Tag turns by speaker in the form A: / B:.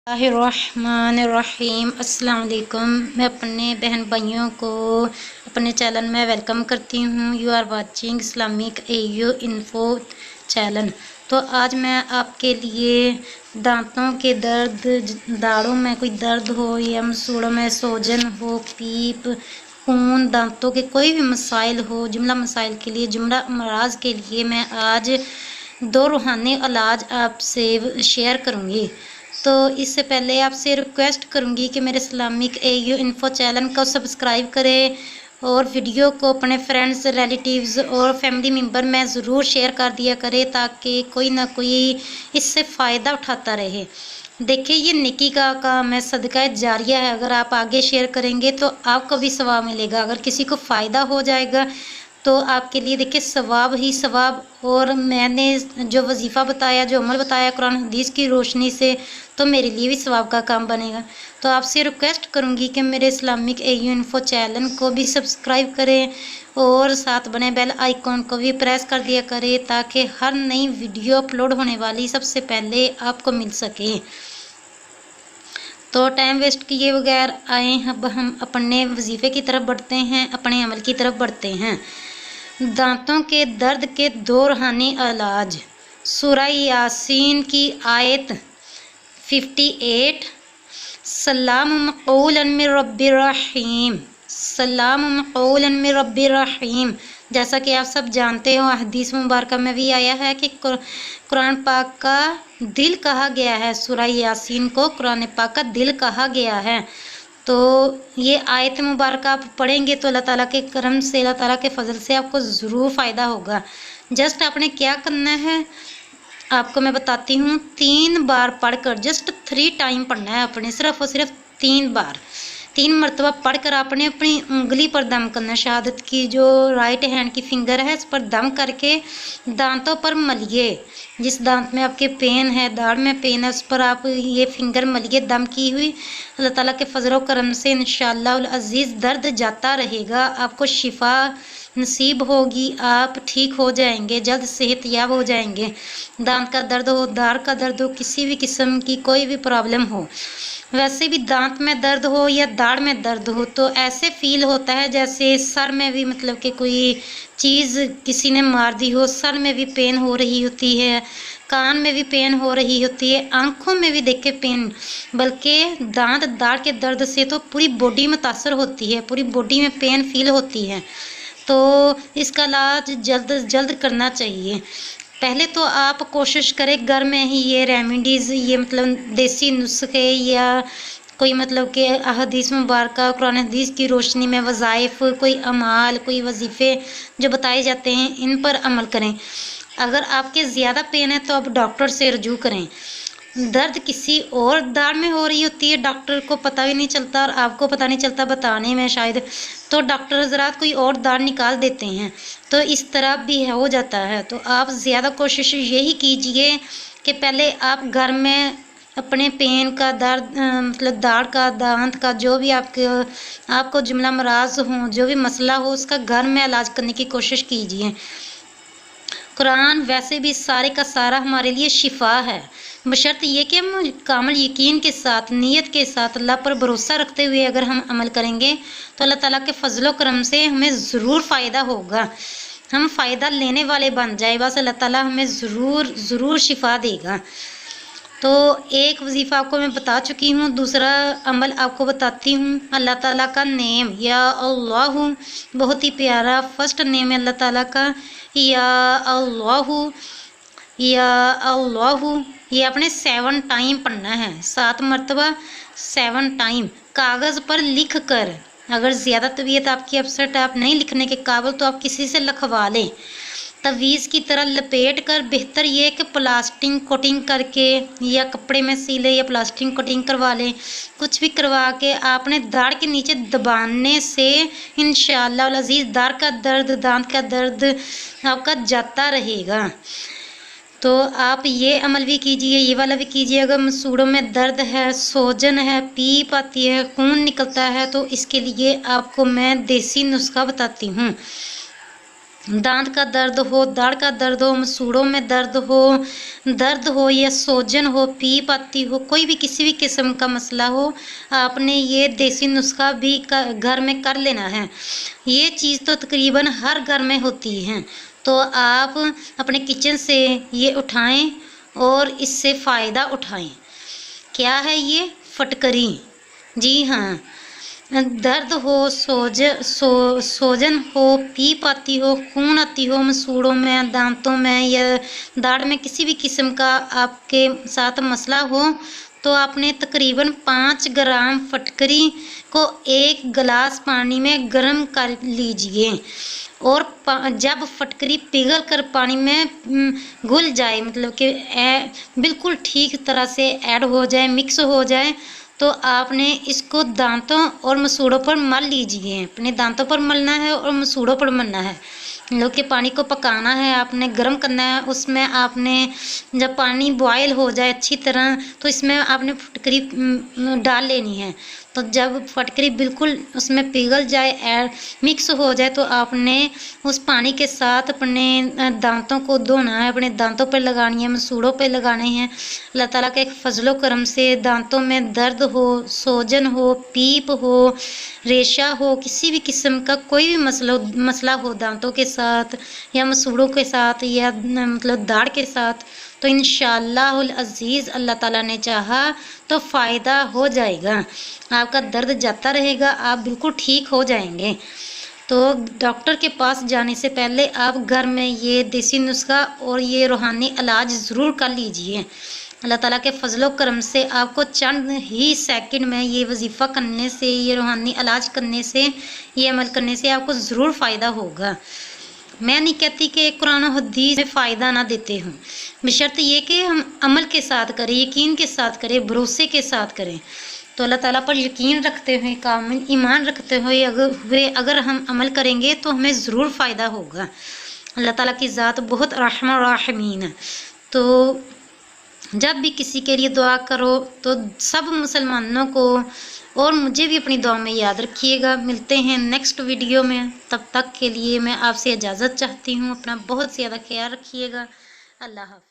A: रहमानिर्रहीम। अस्सलाम वालेकुम। मैं अपने बहन भाइयों को अपने चैनल में वेलकम करती हूँ। You are watching Islamic AU info channel. तो आज मैं आपके लिए दांतों के दर्द, दाढ़ों में कोई दर्द हो या मसूड़ों में सूजन हो, पीप, खून, दांतों के कोई भी मसाइल हो, जुमला मसाइल के लिए, जुमला अमराज के लिए मैं आज 2 रूहानी इलाज आपसे शेयर करूँगी। तो इससे पहले आपसे रिक्वेस्ट करूंगी कि मेरे इस्लामिक एयू इन्फो चैनल को सब्सक्राइब करें और वीडियो को अपने फ्रेंड्स, रिलेटिव्स और फैमिली मेम्बर में ज़रूर शेयर कर दिया करें ताकि कोई ना कोई इससे फ़ायदा उठाता रहे। देखिए, ये नेकी का काम है, सदका जारिया है। अगर आप आगे शेयर करेंगे तो आपको भी सवाब मिलेगा। अगर किसी को फ़ायदा हो जाएगा तो आपके लिए देखिए सवाब ही सवाब। और मैंने जो वजीफ़ा बताया, जो अमल बताया कुरान हदीस की रोशनी से, तो मेरे लिए भी सवाब का काम बनेगा। तो आपसे रिक्वेस्ट करूंगी कि मेरे इस्लामिक एयू इन्फो चैनल को भी सब्सक्राइब करें और साथ बने बेल आइकॉन को भी प्रेस कर दिया करें ताकि हर नई वीडियो अपलोड होने वाली सबसे पहले आपको मिल सके। तो टाइम वेस्ट किए बगैर आए अब हम अपने वजीफ़े की तरफ बढ़ते हैं, अपने अमल की तरफ बढ़ते हैं। दांतों के दर्द के 2 रूहानी इलाज। सूरह यासीन की आयत 58, सलाम कौलन मिर रब्बिर रहीम, सलाम कौलन मिर रब्बिर रहीम। जैसा कि आप सब जानते हो, हदीस मुबारक में भी आया है कि कुरान पाक का दिल कहा गया है। सूरह यासीन को कुरान पाक का दिल कहा गया है। तो ये आयत मुबारक आप पढ़ेंगे तो अल्लाह ताला के करम से, अल्लाह ताला के फजल से आपको ज़रूर फ़ायदा होगा। जस्ट आपने क्या करना है आपको मैं बताती हूँ। 3 बार पढ़कर, जस्ट 3 टाइम पढ़ना है आपने, सिर्फ और सिर्फ 3 बार, 3 मरतबा पढ़कर आपने अपनी उंगली पर दम करना। शहादत की जो राइट हैंड की फिंगर है, इस पर दम करके दांतों पर मलिए। जिस दांत में आपके पेन है, दाढ़ में पेन है, उस पर आप ये फिंगर मलिए दम की हुई। अल्लाह ताला के फजल व करम से इंशाअल्लाह अज़ीज़ दर्द जाता रहेगा, आपको शिफा नसीब होगी, आप ठीक हो जाएंगे, जल्द सेहतयाब हो जाएंगे। दांत का दर्द हो, दाढ़ का दर्द हो, किसी भी किस्म की कोई भी प्रॉब्लम हो, वैसे भी दांत में दर्द हो या दाढ़ में दर्द हो तो ऐसे फील होता है जैसे सर में भी मतलब कि कोई चीज़ किसी ने मार दी हो, सर में भी पेन हो रही होती है, कान में भी पेन हो रही होती है, आंखों में भी देखे पेन। बल्कि दांत दाढ़ के दर्द से तो पूरी बॉडी मुतासर होती है, पूरी बॉडी में पेन फील होती है। तो इसका इलाज जल्द जल्द करना चाहिए। पहले तो आप कोशिश करें घर में ही ये रेमेडीज़, ये मतलब देसी नुस्खे या कोई मतलब कि हदीस मुबारक, कुरान हदीस की रोशनी में वज़ाइफ, कोई अमाल, कोई वजीफ़े जो बताए जाते हैं, इन पर अमल करें। अगर आपके ज़्यादा पेन है तो आप डॉक्टर से रुजू करें। दर्द किसी और दाढ़ में हो रही होती है, डॉक्टर को पता भी नहीं चलता और आपको पता नहीं चलता बताने में शायद, तो डॉक्टर हज़रात कोई और दाढ़ निकाल देते हैं, तो इस तरह भी हो जाता है। तो आप ज़्यादा कोशिश यही कीजिए कि पहले आप घर में अपने पेन का दर्द, मतलब दाढ़ का, दांत का, जो भी आपको जुमला मराज हो, जो भी मसला हो, उसका घर में इलाज करने की कोशिश कीजिए। कुरान वैसे भी सारे का सारा हमारे लिए शिफा है, बशर्त ये कि हम कामिल यकीन के साथ, नीयत के साथ, अल्लाह पर भरोसा रखते हुए अगर हम अमल करेंगे तो अल्लाह ताला के फजलो करम से हमें ज़रूर फ़ायदा होगा। हम फ़ायदा लेने वाले बन जाए, बस अल्लाह ताला हमें ज़रूर ज़रूर शिफा देगा। तो एक वजीफ़ा आपको मैं बता चुकी हूँ, दूसरा अमल आपको बताती हूँ। अल्लाह ताला का नेम या अल्लाह बहुत ही प्यारा फर्स्ट नेम है अल्लाह ताला का, या अल्लाह, या अल्लाह। ये आपने 7 टाइम पढ़ना है, 7 मरतबा 7 टाइम कागज़ पर लिख कर। अगर ज़्यादा तबीयत आपकी अपसेट है, आप नहीं लिखने के काबिल, तो आप किसी से लिखवा लें। तवीज़ की तरह लपेट कर, बेहतर ये है कि प्लास्टिक कोटिंग करके या कपड़े में सीले या प्लास्टिक कोटिंग करवा लें। कुछ भी करवा के आपने दाढ़ के नीचे दबाने से इंशाअल्लाह अज़ीज़ दाढ़ का दर्द, दांत का दर्द आपका जाता रहेगा। तो आप ये अमल भी कीजिए, ये वाला भी कीजिए। अगर मसूड़ों में दर्द है, सूजन है, पीप आती है, खून निकलता है, तो इसके लिए आपको मैं देसी नुस्खा बताती हूँ। दांत का दर्द हो, दाढ़ का दर्द हो, मसूड़ों में दर्द हो या सूजन हो, पीप आती हो, कोई भी किसी भी किस्म का मसला हो, आपने ये देसी नुस्खा भी घर में कर लेना है। ये चीज़ तो तकरीबन हर घर में होती है, तो आप अपने किचन से ये उठाएं और इससे फ़ायदा उठाएं। क्या है ये? फटकरी। जी हाँ, दर्द हो, सूजन हो, पीप आती हो, खून आती हो मसूड़ों में, दांतों में या दाढ़ में, किसी भी किस्म का आपके साथ मसला हो, तो आपने तकरीबन 5 ग्राम फटकरी को 1 गिलास पानी में गर्म कर लीजिए और जब फटकरी पिघल कर पानी में घुल जाए, मतलब कि बिल्कुल ठीक तरह से ऐड हो जाए, मिक्स हो जाए, तो आपने इसको दांतों और मसूड़ों पर मल लीजिए। अपने दांतों पर मलना है और मसूड़ों पर मलना है। मतलब कि पानी को पकाना है, आपने गर्म करना है। उसमें आपने जब पानी बॉयल हो जाए अच्छी तरह, तो इसमें आपने फटकरी डाल लेनी है। तो जब फटकरी बिल्कुल उसमें पिघल जाए, मिक्स हो जाए, तो आपने उस पानी के साथ अपने दांतों को धोना है, अपने दांतों पर लगानी है, मसूड़ों पर लगाने हैं। अल्लाह ताला के फजलो करम से दांतों में दर्द हो, सूजन हो, पीप हो, रेशा हो, किसी भी किस्म का कोई भी मसला हो दांतों के साथ या मसूड़ों के साथ या मतलब दाढ़ के साथ, तो इंशाअल्लाहुल अज़ीज़ अल्लाह ताला ने चाहा तो फ़ायदा हो जाएगा। आपका दर्द जाता रहेगा, आप बिल्कुल ठीक हो जाएंगे। तो डॉक्टर के पास जाने से पहले आप घर में ये देसी नुस्खा और ये रूहानी इलाज ज़रूर कर लीजिए। अल्लाह ताला के फजलो करम से आपको चंद ही सेकंड में ये वजीफ़ा करने से, ये रूहानी इलाज करने से, ये अमल करने से आपको ज़रूर फ़ायदा होगा। मैं नहीं कहती कि कुरान और हदीस में फ़ायदा ना देते हों, बशर्ते ये कि हम अमल के साथ करें, यकीन के साथ करें, भरोसे के साथ करें। तो अल्लाह ताला पर यकीन रखते हुए, कामिल ईमान रखते हुए अगर हम अमल करेंगे तो हमें ज़रूर फ़ायदा होगा। अल्लाह ताला की ज़ात बहुत रहमान और राहिमीन है। तो जब भी किसी के लिए दुआ करो तो सब मुसलमानों को और मुझे भी अपनी दुआ में याद रखिएगा। मिलते हैं नेक्स्ट वीडियो में, तब तक के लिए मैं आपसे इजाज़त चाहती हूँ। अपना बहुत ज़्यादा ख्याल रखिएगा। अल्लाह हाफ़िज़।